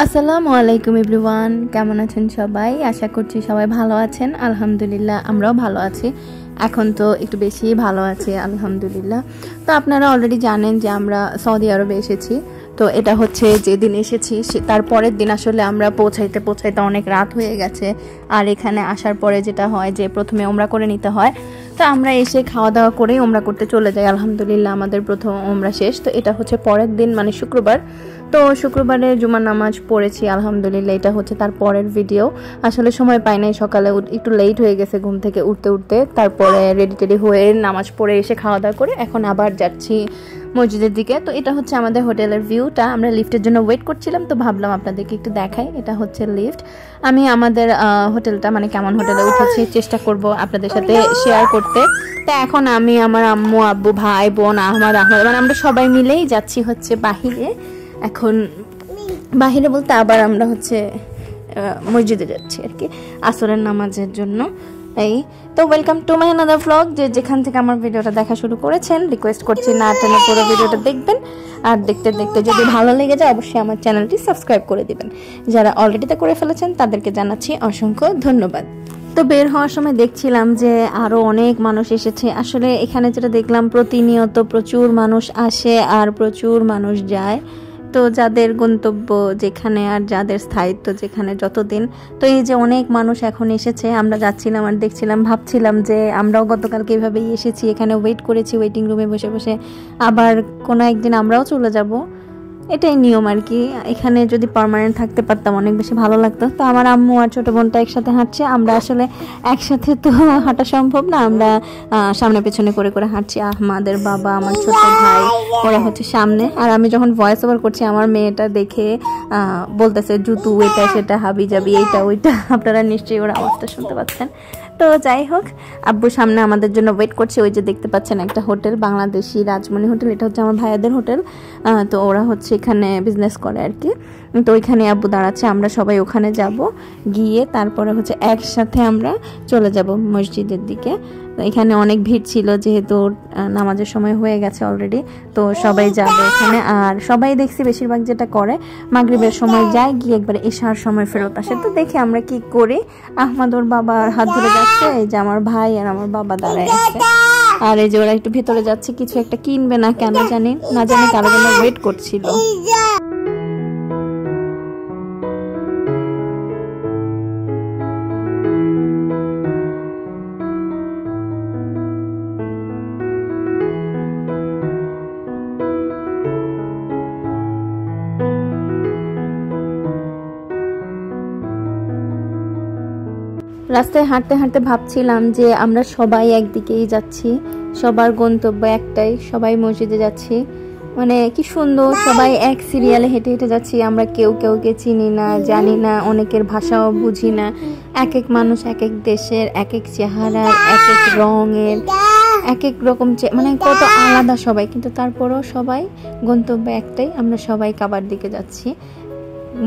আসসালামু আলাইকুম এভরিওয়ান, কেমন আছেন সবাই? আশা করছি সবাই ভালো আছেন। আলহামদুলিল্লাহ আমরাও ভালো আছি। এখন তো একটু বেশি ভালো আছি আলহামদুলিল্লাহ। তো আপনারা অলরেডি জানেন যে আমরা সৌদি আরবে এসেছি। তো এটা হচ্ছে যেদিন এসেছি তার পরের দিন আসলে আমরা পৌঁছাইতে অনেক রাত হয়ে গেছে। আর এখানে আসার পরে যেটা হয় যে প্রথমে ওমরা করে নিতে হয়। তো আমরা এসে খাওয়া দাওয়া করে ওমরা করতে চলে যাই। আলহামদুলিল্লাহ আমাদের প্রথম ওমরা শেষ। তো এটা হচ্ছে পরের দিন, মানে শুক্রবার। তো শুক্রবারে জুমার নামাজ পড়েছি আলহামদুলিল্লাহ। এটা হচ্ছে তার পরের ভিডিও। আসলে সময় পাই নাই, সকালে একটু লেট হয়ে গেছে ঘুম থেকে উঠতে। তারপরে রেডি টেডি হয়ে নামাজ পড়ে এসে খাওয়া দাওয়া করে এখন আবার যাচ্ছি মসজিদের দিকে। তো এটা হচ্ছে আমাদের হোটেলের ভিউটা। আমরা লিফটের জন্য ওয়েট করছিলাম, তো ভাবলাম আপনাদেরকে একটু দেখাই। এটা হচ্ছে লিফট। আমি আমাদের হোটেলটা, মানে কেমন হোটেলে উঠেছি চেষ্টা করব আপনাদের সাথে শেয়ার করতে। তো এখন আমি, আমার আম্মু, আব্বু, ভাই, বোন, আহমদ, মানে আমরা সবাই মিলেই যাচ্ছি হচ্ছে বাহিরে। এখন বাহিরে বলতে আবার আমরা হচ্ছে মসজিদে যাচ্ছি আর কি, আসরের নামাজের জন্য। এই তো welcome to my another blog. যেখান থেকে আমার ভিডিওটা দেখা শুরু করেছেন, রিকোয়েস্ট করছি না টেনে পুরো ভিডিওটা দেখবেন। আর দেখতে দেখতে যদি ভালো লেগে যায় অবশ্যই আমার চ্যানেলটি সাবস্ক্রাইব করে দিবেন। যারা অলরেডি তা করে ফেলেছেন তাদেরকে জানাচ্ছি অসংখ্য ধন্যবাদ। তো বের হওয়ার সময় দেখছিলাম যে আরো অনেক মানুষ এসেছে। আসলে এখানে যেটা দেখলাম, প্রতিনিয়ত প্রচুর মানুষ আসে আর প্রচুর মানুষ যায়। তো যাদের গন্তব্য যেখানে আর যাদের স্থায়িত্ব যেখানে যতদিন, তো এই যে অনেক মানুষ এখন এসেছে। আমরা যাচ্ছিলাম আর দেখছিলাম, ভাবছিলাম যে আমরাও গতকালকে এইভাবেই এসেছি, এখানে ওয়েট করেছি ওয়েটিং রুমে বসে বসে। আবার কোনো একদিন আমরাও চলে যাব, এটাই নিয়ম আর কি। এখানে যদি পার্মানেন্ট থাকতে পারতাম অনেক বেশি ভালো লাগতো। তো আমার আম্মু আর ছোটো বোনটা একসাথে হাঁটছে। আমরা আসলে একসাথে তো হাঁটা সম্ভব না, আমরা সামনে পেছনে করে করে হাঁটছি। আমাদের বাবা, আমার ছোট ভাই, ওরা হচ্ছে সামনে। আর আমি যখন ভয়েস ওভার করছি আমার মেয়েটা দেখে বলতেছে জুতু, এটা সেটা, হাবি যাবি, এইটা ওইটা। আপনারা নিশ্চয়ই ওর আওয়াজটা শুনতে পাচ্ছেন। তো যাই হোক, আব্বু সামনে আমাদের জন্য ওয়েট করছে। ওই যে দেখতে পাচ্ছেন একটা হোটেল, বাংলাদেশি রাজমণি হোটেল। এটা হচ্ছে আমার ভাইয়াদের হোটেল। তো ওরা হচ্ছে এখানে বিজনেস করে আর কি। তো ওইখানে আব্বু দাঁড়াচ্ছে, আমরা সবাই ওখানে যাব। গিয়ে তারপরে হচ্ছে একসাথে আমরা চলে যাব মসজিদের দিকে। এখানে অনেক ভিড় ছিল যেহেতু নামাজের সময় হয়ে গেছে অলরেডি। তো সবাই যাবে এখানে। আর সবাই দেখছি বেশিরভাগ যেটা করে মাগরিবের সময় যায়, গিয়ে একবার এশার সময় ফেরত আসে। তো দেখি আমরা কি করি। আহমদ ওর বাবার হাত ধরে যাচ্ছে, এই যে আমার ভাই আর আমার বাবা দাঁড়ায় আছে। আর এই যে ওরা একটু ভেতরে যাচ্ছে, কিছু একটা কিনবে না কেন জানি, না জানি কারো জন্য ওয়েট করছিল। রাস্তায় হাঁটতে হাঁটতে ভাবছিলাম যে আমরা সবাই একদিকেই যাচ্ছি, সবার গন্তব্য একটাই, সবাই মসজিদে যাচ্ছি। মানে কি সুন্দর, সবাই এক সিরিয়ালে হেঁটে হেঁটে যাচ্ছি। আমরা কেউ কেউকে চিনি না, জানি না, অনেকের ভাষাও বুঝি না। এক এক মানুষ এক এক দেশের, এক এক চেহারার, এক এক রঙের, এক এক রকম, মানে কত আলাদা সবাই, কিন্তু তারপরেও সবাই গন্তব্য একটাই, আমরা সবাই কাবার দিকে যাচ্ছি,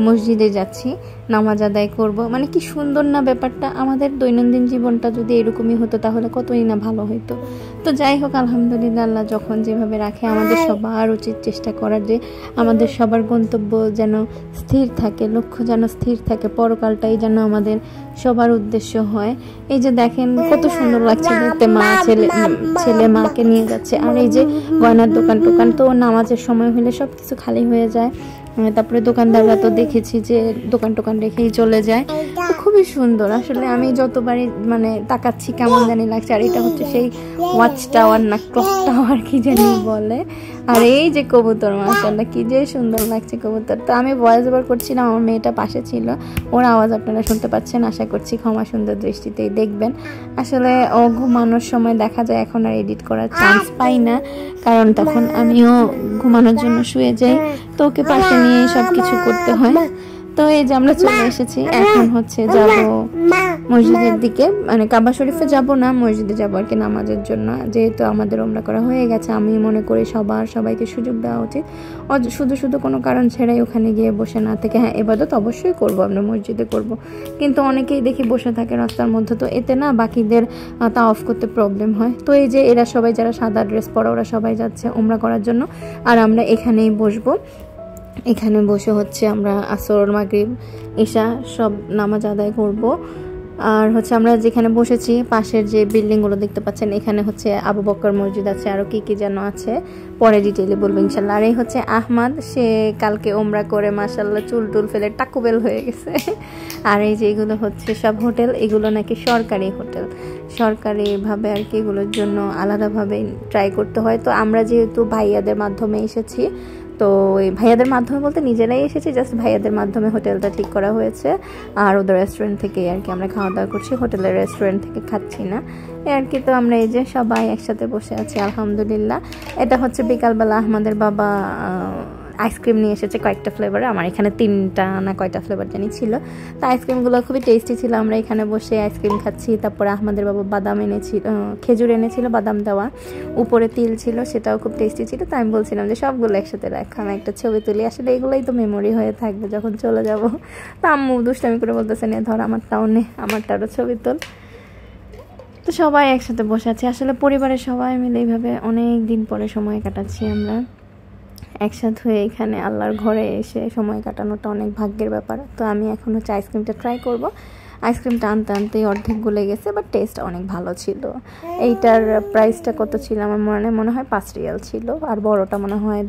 মসজিদে যাচ্ছি, নামাজ আদায় করব। মানে কি সুন্দর না ব্যাপারটা। আমাদের দৈনন্দিন জীবনটা যদি এরকমই হতো তাহলে কতই না ভালো হতো। তো যাই হোক, আলহামদুলিল্লাহ আল্লাহ যখন যেভাবে রাখে, আমাদের সবার উচিত চেষ্টা করার যে আমাদের সবার গন্তব্য যেন স্থির থাকে, লক্ষ্য যেন স্থির থাকে, পরকালটাই যেন আমাদের সবার উদ্দেশ্য হয়। এই যে দেখেন কত সুন্দর লাগছে দেখতে, মা ছেলে মাকে নিয়ে যাচ্ছে। আর এই যে গয়নার দোকান তো নামাজের সময় হলে সব কিছু খালি হয়ে যায়। তারপরে দোকানদাররা তো দেখেছি যে দোকান রেখেই চলে যায়। তো খুবই সুন্দর আসলে। আমি যতবারই মানে তাকাচ্ছি কেমন জানি লাগছে। আর এটা হচ্ছে সেই ওয়াচ টাওয়ার না ক্লক টাওয়ার কি জানি বলে। আর এই যে কবুতর, মাশাআল্লাহ কি যে সুন্দর লাগছে কবুতর। তো আমি ভয়েস ওভার করছিলাম, আমার মেয়েটা পাশে ছিল, ওর আওয়াজ আপনারা শুনতে পাচ্ছেন। আশা করছি ক্ষমা সুন্দর দৃষ্টিতেই দেখবেন। আসলে ও ঘুমানোর সময় দেখা যায় এখন আর এডিট করার চান্স পাই না, কারণ তখন আমিও ঘুমানোর জন্য শুয়ে যাই। তো ওকে পাশে নিয়ে সব কিছু করতে হয়। তো এই যে আমরা চলে এসেছি, এখন হচ্ছে যাব মসজিদের দিকে, মানে কাবা শরীফে যাব না, মসজিদে যাব আর কি নামাজের জন্য। যেহেতু আমাদের ওমরা করা হয়ে গেছে, আমি মনে করি সবাইকে সুযোগ দেওয়া উচিত। শুধু কোনো কারণ ছাড়াই ওখানে গিয়ে বসে না থেকে, হ্যাঁ ইবাদত অবশ্যই করব, আমরা মসজিদে করব, কিন্তু অনেকেই দেখি বসে থাকে রাস্তার মধ্যে। তো এতে না বাকিদের তাওয়াফ করতে প্রবলেম হয়। তো এই যে এরা সবাই যারা সাদা ড্রেস পরা, ওরা সবাই যাচ্ছে ওমরা করার জন্য, আর আমরা এখানেই বসবো। এখানে বসে হচ্ছে আমরা আসর মাগরিব ঈশা সব নামাজ আদায় করব। আর হচ্ছে আমরা যেখানে বসেছি পাশের যে বিল্ডিংগুলো দেখতে পাচ্ছেন, এখানে হচ্ছে আবু বকর মসজিদ আছে, আরও কি কি যেন আছে, পরে ডিটেইলে বলবো ইনশাল্লাহ। আর এই হচ্ছে আহমাদ, সে কালকে ওমরা করে মাশাল্লাহ চুল টুল ফেলে টাকুবেল হয়ে গেছে। আর এই যে এগুলো হচ্ছে সব হোটেল, এগুলো নাকি সরকারি হোটেল, সরকারিভাবে আর কি এগুলোর জন্য আলাদাভাবে ট্রাই করতে হয়। তো আমরা যেহেতু ভাইয়াদের মাধ্যমে এসেছি, তো এই ভাইয়াদের মাধ্যমে বলতে নিজেরাই এসেছি, জাস্ট ভাইয়াদের মাধ্যমে হোটেলটা ঠিক করা হয়েছে। আর ওদের রেস্টুরেন্ট থেকেই আর কি আমরা খাওয়া দাওয়া করছি, হোটেলের রেস্টুরেন্ট থেকে খাচ্ছি না আর কি। তো আমরা এই যে সবাই একসাথে বসে আছি আলহামদুলিল্লাহ। এটা হচ্ছে বিকালবেলা আমাদের বাবা আইসক্রিম নিয়ে এসেছে কয়েকটা ফ্লেভারে, আমার এখানে 3টা না কয়টা ফ্লেভার জানি ছিল। তো আইসক্রিমগুলো খুবই টেস্টি ছিল, আমরা এখানে বসে আইসক্রিম খাচ্ছি। তারপরে আমাদের বাবা বাদাম এনেছিল, খেজুর এনেছিল বাদাম দেওয়া, উপরে তিল ছিল, সেটাও খুব টেস্টি ছিল। তো আমি বলছিলাম যে সবগুলো একসাথে রাখা, আমি একটা ছবি তুলি, আসলে এগুলোই তো মেমোরি হয়ে থাকবে যখন চলে যাব। তো আম্মু দুষ্টামি করে বলতেছে নে ধর আমারটাও নে, আমারটারও ছবি তোল। তো সবাই একসাথে বসে আছি, আসলে পরিবারের সবাই মিলে এইভাবে অনেক দিন পরে সময় কাটাচ্ছি আমরা একসাথে হয়ে। এখানে আল্লাহর ঘরে এসে সময় কাটানোটা অনেক ভাগ্যের ব্যাপার। তো আমি এখন হচ্ছে আইসক্রিমটা ট্রাই করব। আইসক্রিমটা আনতে আনতেই অর্ধেক গলে গেছে, বাট টেস্ট অনেক ভালো ছিল। এইটার প্রাইসটা কত ছিল আমার মনে হয় 5 রিয়াল ছিল, আর বড়টা মনে হয়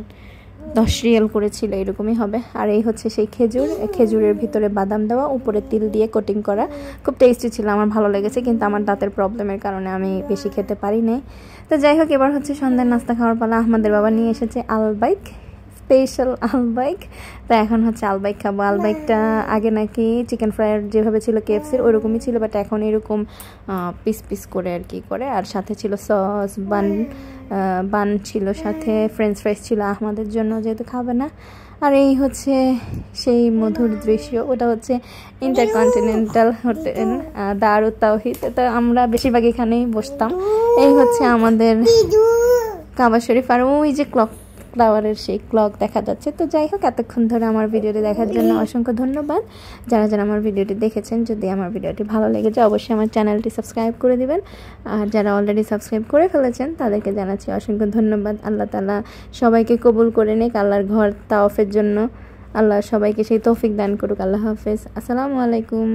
10 রিয়াল করেছিল, এরকমই হবে। আর এই হচ্ছে সেই খেজুর, খেজুরের ভিতরে বাদাম দেওয়া, উপরে তিল দিয়ে কোটিং করা, খুব টেস্টি ছিল, আমার ভালো লেগেছে। কিন্তু আমার দাঁতের প্রবলেমের কারণে আমি বেশি খেতে পারি নাই। তো যাই হোক, এবার হচ্ছে সন্ধ্যার নাস্তা খাওয়ার পালা। আমাদের বাবা নিয়ে এসেছে আলবাইক, স্পেশাল আলবাইক। তো এখন হচ্ছে আলবাইক খাবো। আলবাইকটা আগে নাকি চিকেন ফ্রাইয়ের যেভাবে ছিল কেএফসির ওইরকমই ছিল, বাট এখন এরকম পিস পিস করে আর কি করে। আর সাথে ছিল সস, বান ছিল, সাথে ফ্রেঞ্চ ফ্রাইস ছিল আমাদের জন্য, যেহেতু খাবে না। আর এই হচ্ছে সেই মধুর দৃশ্য, ওটা হচ্ছে ইন্টারকন্টিনেন্টাল হোটেল দারুত তাওহিদ। তো আমরা বেশিরভাগ এখানেই বসতাম। এই হচ্ছে আমাদের কাবা শরীফ, আর ওই যে ফ্লাওয়ারের সেই ক্লক দেখা যাচ্ছে। তো যাই হোক, এতক্ষণ ধরে আমার ভিডিওটি দেখার জন্য অসংখ্য ধন্যবাদ। যারা যারা আমার ভিডিওটি দেখেছেন, যদি আমার ভিডিওটি ভালো লেগে যায় অবশ্যই আমার চ্যানেলটি সাবস্ক্রাইব করে দিবেন। আর যারা অলরেডি সাবস্ক্রাইব করে ফেলেছেন তাদেরকে জানাচ্ছি অসংখ্য ধন্যবাদ। আল্লাহ তাআলা সবাইকে কবুল করে নিক, আল্লাহর ঘর তাওয়াফের জন্য আল্লাহ সবাইকে সেই তৌফিক দান করুক। আল্লাহ হাফেজ, আসসালামু আলাইকুম।